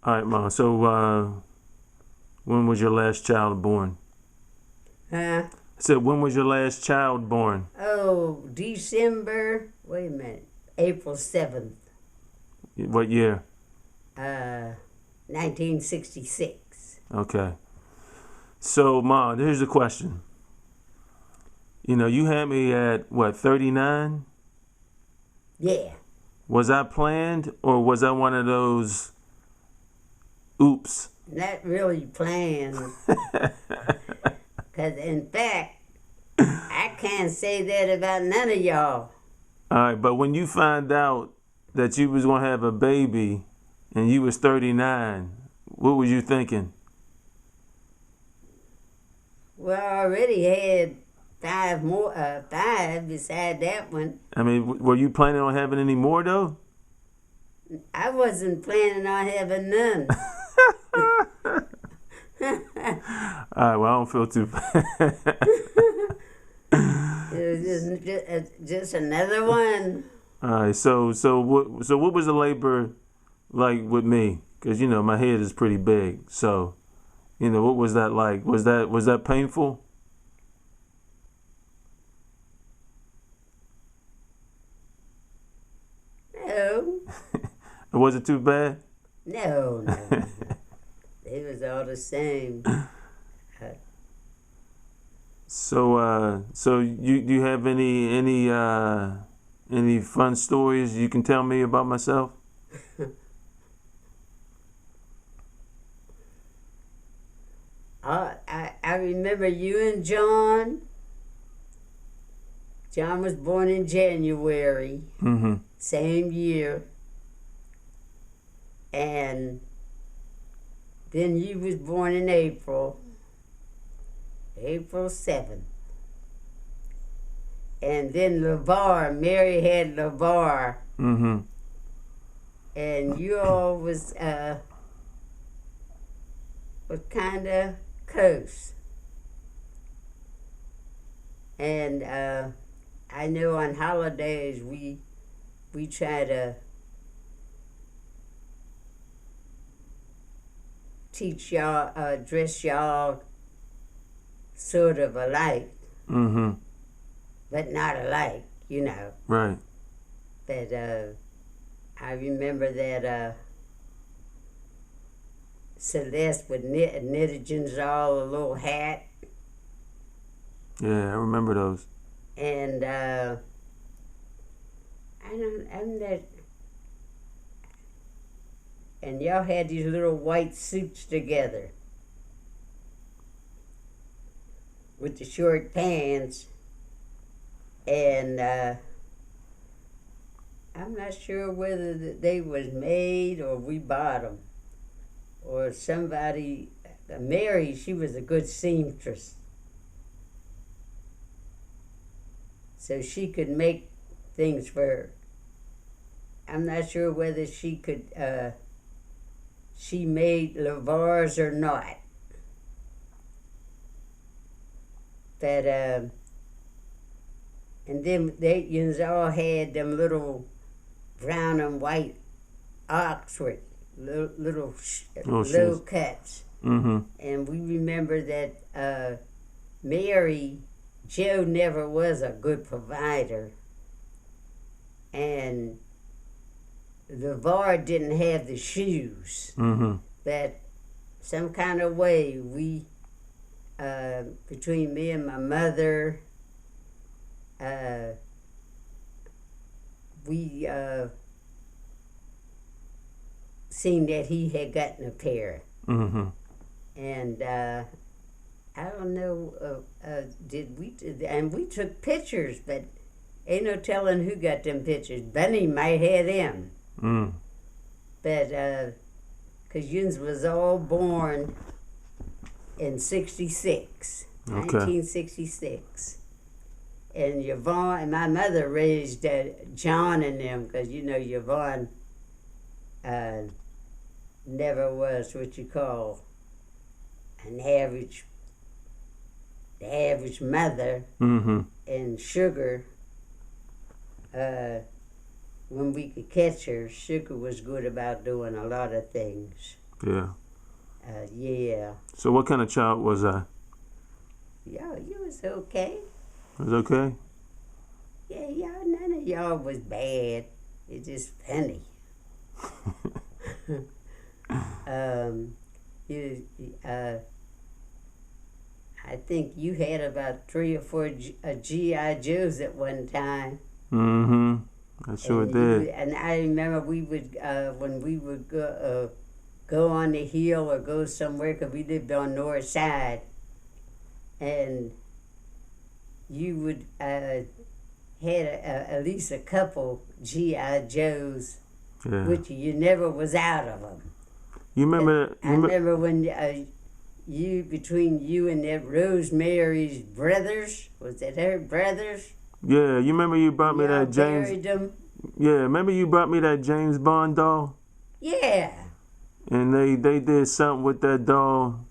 All right, Ma. So, when was your last child born? Huh? I said, when was your last child born? Oh, December. Wait a minute. April 7th, What year? uh, 1966. Okay. So, Ma, here's the question. You know, you had me at what, 39? Yeah. Was I planned or was I one of those oops? Not really planned. Because, in fact, I can't say that about none of y'all. All right, but when you find out that you was gonna have a baby and you was 39, what was you thinking? Well, I already had five beside that one. I mean, were you planning on having any more though? I wasn't planning on having none. All right, well, I don't feel too bad. It was just another one. All right, so what was the labor like with me? Because you know my head is pretty big. So you know what was that like? Was that painful? No, Was it too bad? no. It was all the same. So you do you have any fun stories you can tell me about myself? I remember you and John. John was born in January, Mm-hmm. same year. And then you was born in April 7th. And then Mary had LeVar, Mm-hmm. and you all was kind of close. And I know on holidays we try to teach y'all, dress y'all sort of alike, Mm-hmm. but not alike, you know. Right. But I remember that Celeste would knitted Ginzal a little hat, Yeah, I remember those. and I'm not. And y'all had these little white suits together with the short pants, and I'm not sure whether they was made or we bought them, or somebody. Mary, she was a good seamstress, so she could make things for. I'm not sure whether she could. She made LeVar's or not, but and then they all had them little brown and white Oxford little Oh, low shoes. cuts, Mm-hmm. and we remember that Mary Joe never was a good provider, and LeVar didn't have the shoes. Mm-hmm. That some kind of way between me and my mother, we seen that he had gotten a pair. Mm-hmm. And I don't know, and we took pictures, but ain't no telling who got them pictures. Bunny might have them. Mm. But, because Yuns was all born in 66, Okay. 1966. And Yvonne, and my mother raised John and them, because, you know, Yvonne never was what you call the average mother. Mm-hmm. And Sugar, when we could catch her, Sugar was good about doing a lot of things. Yeah. Yeah. So what kind of child was I? Y'all, you was okay. Was okay? Yeah, y'all, none of y'all was bad. It's just funny. You, I think you had about 3 or 4 GI Joes at one time. Mm-hmm. I sure did. And I remember we would when we would go on the hill or go somewhere, because we lived on North Side, and you would had at least a couple GI Joes, Yeah. which you never was out of them. You remember? I remember when between you and that Rosemary's brothers, was that her brothers? Yeah. You remember you brought me Y'all that James? buried them? Yeah. Remember you brought me that James Bond doll? Yeah. And they did something with that doll,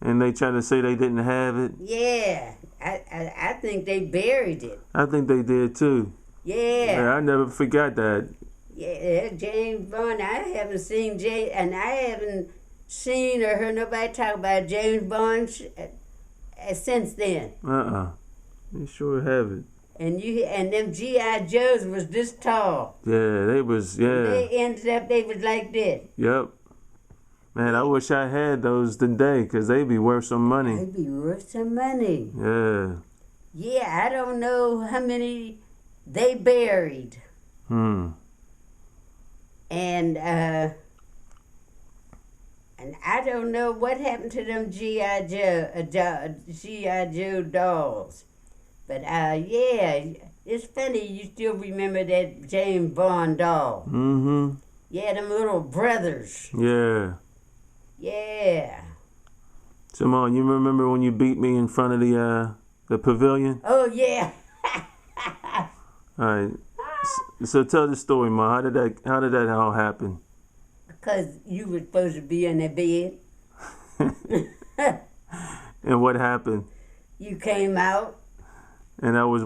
and they tried to say they didn't have it. Yeah. I think they buried it. I think they did too. Yeah. I never forgot that. Yeah, James Bond. I haven't seen and I haven't seen or heard nobody talk about James Bond since then. You sure have it. And them GI Joes was this tall. Yeah, they was. Yeah. They ended up. They was like this. Yep. Man, I wish I had those today, because they'd be worth some money. They'd be worth some money. Yeah. Yeah, I don't know how many they buried. And I don't know what happened to them GI Joe dolls. But yeah, it's funny you still remember that James Bond doll. Mm-hmm. Yeah, them little brothers. Yeah. Yeah. Simone, you remember when you beat me in front of the pavilion? Oh yeah. All right. So tell the story, Ma. How did that all happen? Because you were supposed to be in the bed. And what happened? You came out. And I was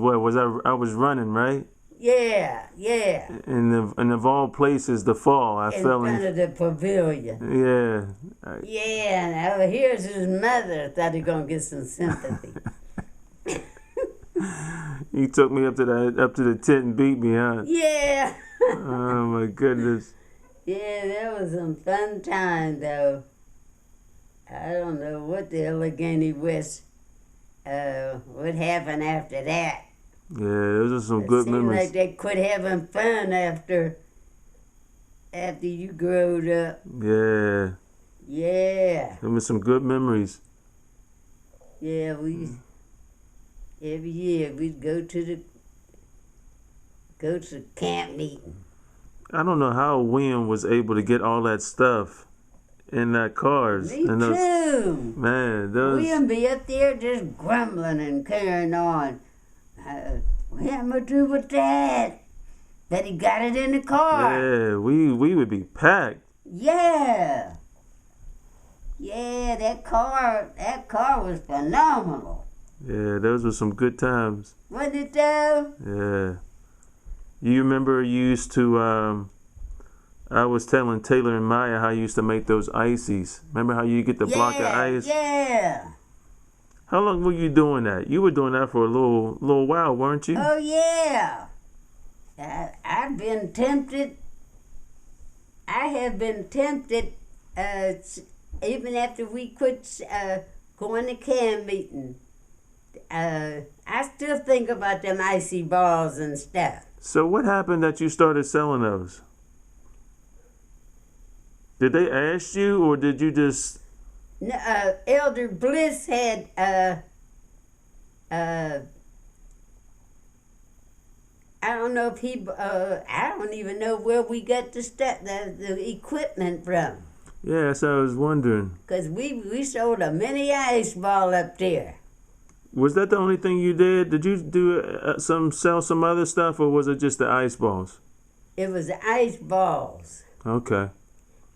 I was running, right? Yeah, yeah. And of all places, the fall, I fell in front of the pavilion. Yeah. Yeah, and here's his mother. Thought he gonna get some sympathy. You took me up to the tent and beat me, huh? Yeah. Oh my goodness. Yeah, that was some fun time though. I don't know what the Allegheny West. What happened after that? Yeah, those are some good memories. Seemed like they quit having fun after you growed up. Yeah. Yeah. There were some good memories. Yeah, every year we'd go to camp meeting. I don't know how William was able to get all that stuff in that cars. Me too. Man, those. William be up there just grumbling and carrying on. What am I do with that? But he got it in the car. Yeah, we would be packed. Yeah. Yeah, that car was phenomenal. Yeah, those were some good times. Wasn't it though? Yeah. You remember you used to, I was telling Taylor and Maya how you used to make those ices. Remember how you get the block of ice? Yeah. How long were you doing that? You were doing that for a little while, weren't you? Oh yeah. I've been tempted. I have been tempted, even after we quit going to camp meeting. I still think about them icy balls and stuff. So what happened that you started selling those? Did they ask you, or did you just... No, Elder Bliss had I don't know if he I don't even know where we got the equipment from. Yeah, so I was wondering. Because we sold a mini ice ball up there. Was that the only thing you did? Did you do sell some other stuff, or was it just the ice balls? It was the ice balls. Okay.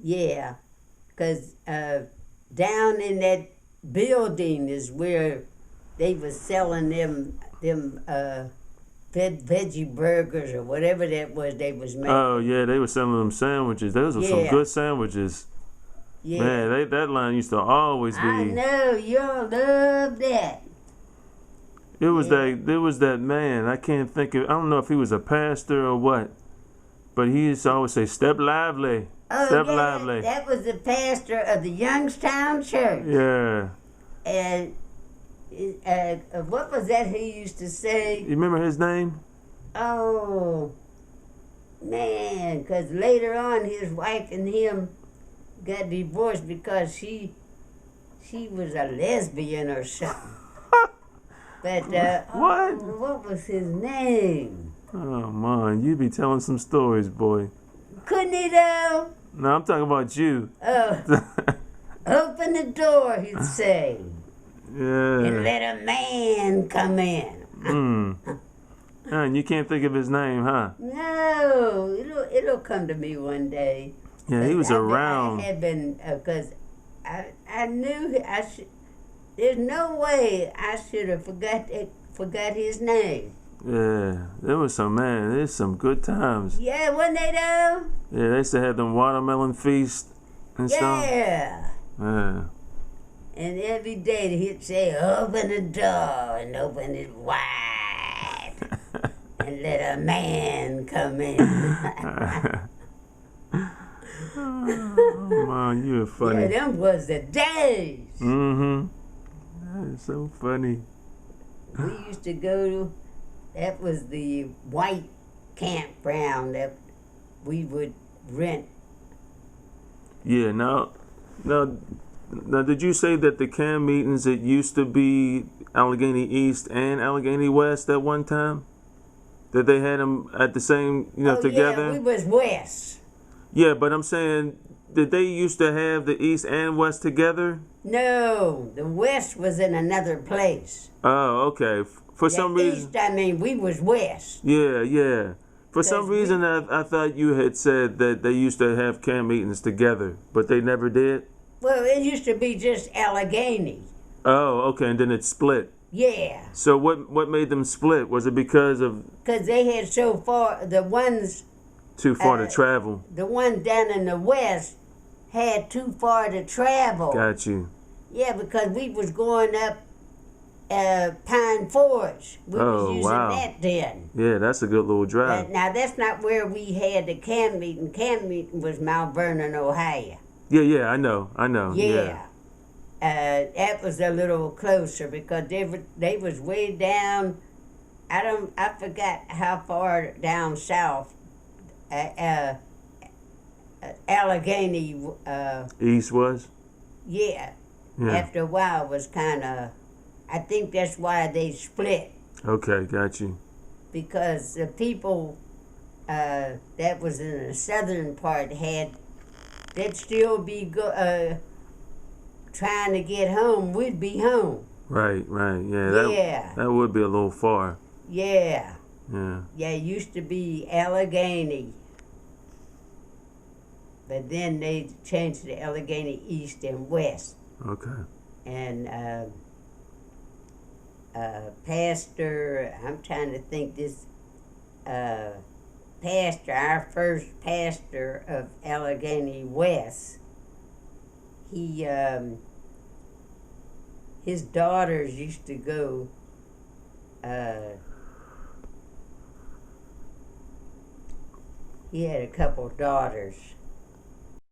Yeah, because down in that building is where they was selling them veggie burgers or whatever that was they was making. Oh yeah, they were selling them sandwiches. Those were some good sandwiches. Yeah. Man, that line used to always be. I know, y'all love that. It was Yeah. there was that man. I can't think of. I don't know if he was a pastor or what, but he used to always say, "Step lively, Oh, step yeah, lively." that was the pastor of the Youngstown Church. Yeah. And what was that he used to say? You remember his name? Oh, man, because later on his wife and him got divorced because she was a lesbian or something. But What? what was his name? Oh man, you be telling some stories, boy. Couldn't he though? No, I'm talking about you. Oh, open the door, he'd say, and Yeah. let a man come in. And you can't think of his name, huh? No, it'll come to me one day. Yeah, he was around. I had been because I knew I should. There's no way I should have forgot his name. Yeah, there's some good times. Yeah, wasn't they though? Yeah, they used to have them watermelon feast and stuff. Yeah. Yeah. And every day he'd say, "Open the door and open it wide, and let a man come in." Oh, man, you were funny. Yeah, them was the days. Mm-hmm. That is so funny. We used to go to. That was the white campground that we would rent. Yeah, now, did you say that the camp meetings, it used to be Allegheny East and Allegheny West at one time? That they had them at the same, together? Yeah, we was west. Yeah, but I'm saying, did they used to have the East and West together? No, the west was in another place. Oh, okay. For some reason. East, I mean, we was west. Yeah. For some reason, I thought you had said that they used to have camp meetings together, but they never did? Well, it used to be just Allegheny. Oh, okay, and then it split. Yeah. So what made them split? Was it because of Because they had so far, the ones too far to travel? the ones down in the west had too far to travel. Got you. Yeah, because we was going up Pine Forge. We was using that then. Yeah, that's a good little drive. Now, that's not where we had the camp meeting. Camp meeting was Mount Vernon, Ohio. Yeah, I know. Yeah. That was a little closer because they was way down. I forgot how far down south. Allegheny. East was? Yeah. After a while was kind of. I think that's why they split. Okay, got you. Because the people that was in the southern part they'd still be trying to get home. We'd be home. Right. Yeah, that would be a little far. Yeah. Yeah. Yeah, it used to be Allegheny. But then they changed to Allegheny East and West. Okay. And pastor, I'm trying to think this pastor, our first pastor of Allegheny West, his daughters used to go he had a couple daughters